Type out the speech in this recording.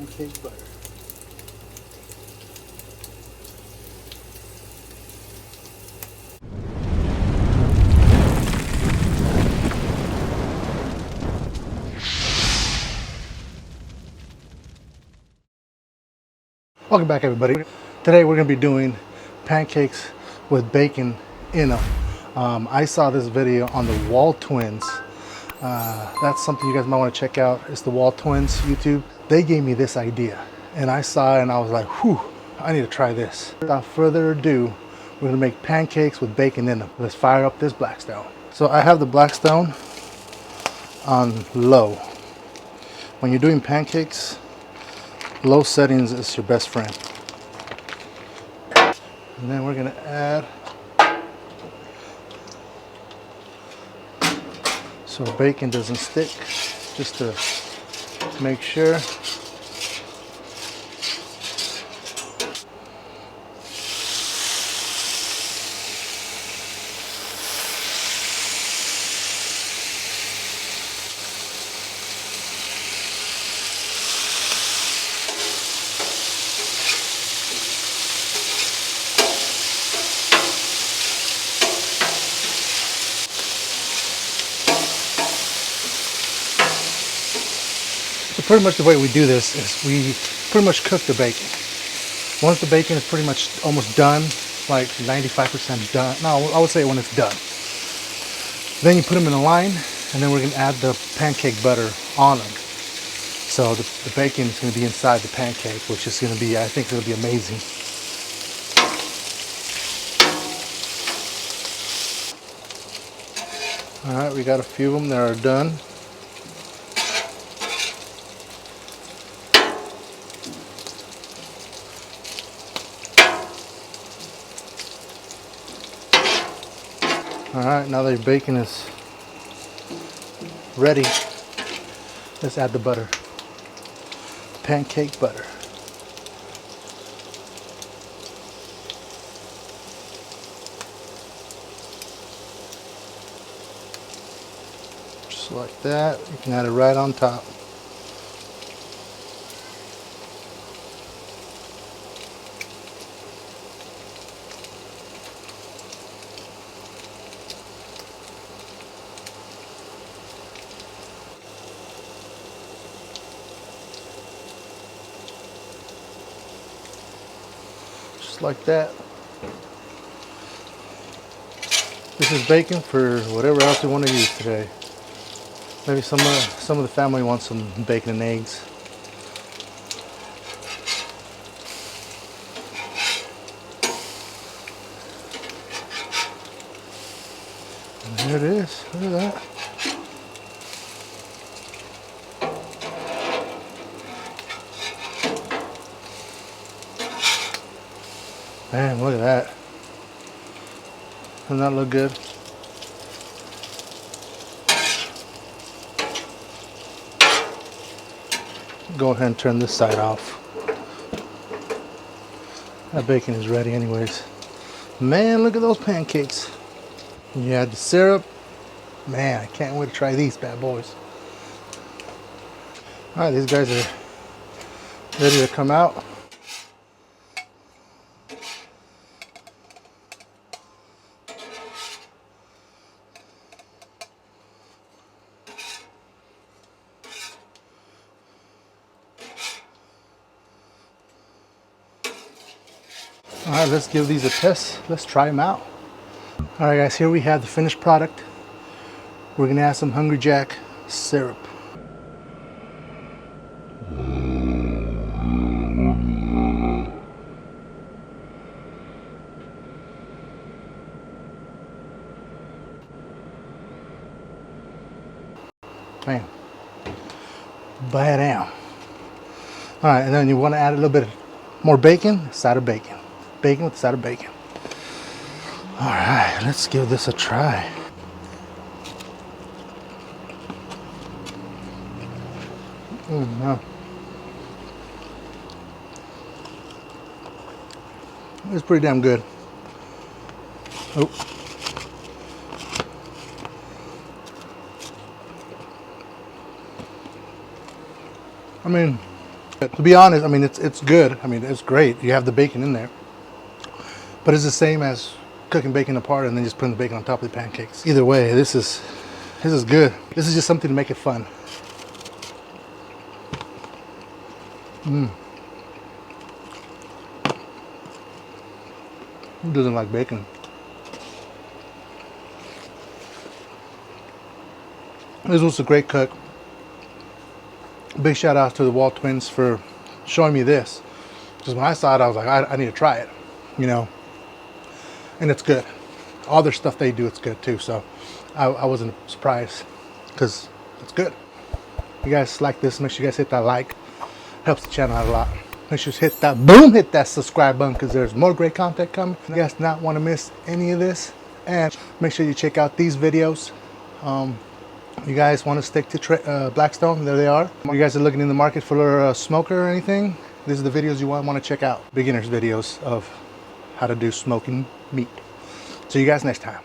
pancake butter. Welcome back, everybody. Today we're going to be doing pancakes with bacon in them. I saw this video on the WALTWINS. That's something you guys might want to check out. It's the WALTWINS YouTube. They gave me this idea and I saw it and I was like, whew, I need to try this. Without further ado, we're going to make pancakes with bacon in them. Let's fire up this Blackstone. So I have the Blackstone on low. When you're doing pancakes, low settings is your best friend. And then we're going to add, so bacon doesn't stick, just to make sure. So pretty much the way we do this is we pretty much cook the bacon. Once the bacon is pretty much almost done, like 95% done, no, I would say when it's done, then you put them in a line, and then we're going to add the pancake butter on them. So the bacon is going to be inside the pancake, which is going to be, I think it's going to be amazing. Alright, we got a few of them that are done. Alright, now that your bacon is ready, let's add the butter. Pancake butter. Just like that. You can add it right on top. Like that. This is bacon for whatever else you want to use today. Maybe some of the family wants some bacon and eggs. And there it is. Look at that. Man, look at that. Doesn't that look good? Go ahead and turn this side off. That bacon is ready anyways. Man, look at those pancakes. You add the syrup. Man, I can't wait to try these bad boys. Alright, these guys are ready to come out. Alright, let's give these a test. Let's try them out. Alright guys, here we have the finished product. We're going to add some Hungry Jack syrup. Man, bam. Alright, and then you want to add a little bit more bacon, side of bacon. Bacon with a side of bacon. Alright, let's give this a try. No. It's pretty damn good. Oh. I mean, But to be honest, I mean, it's good. I mean, it's great. You have the bacon in there. But it's the same as cooking bacon apart and then just putting the bacon on top of the pancakes. Either way, this is good. This is just something to make it fun. Who doesn't like bacon? This was a great cook. Big shout out to the Walt twins for showing me this. Because when I saw it, I was like, I need to try it, you know. And it's good. All their stuff they do, it's good too. So I wasn't surprised because it's good. If you guys like this, make sure you guys hit that like. Helps the channel out a lot. Make sure you hit that subscribe button because there's more great content coming. You guys not want to miss any of this. And make sure you check out these videos. You guys want to stick to Blackstone, there they are. You guys are looking in the market for a smoker or anything, these are the videos you want to check out. Beginners videos of how to do smoking meat. See you guys next time.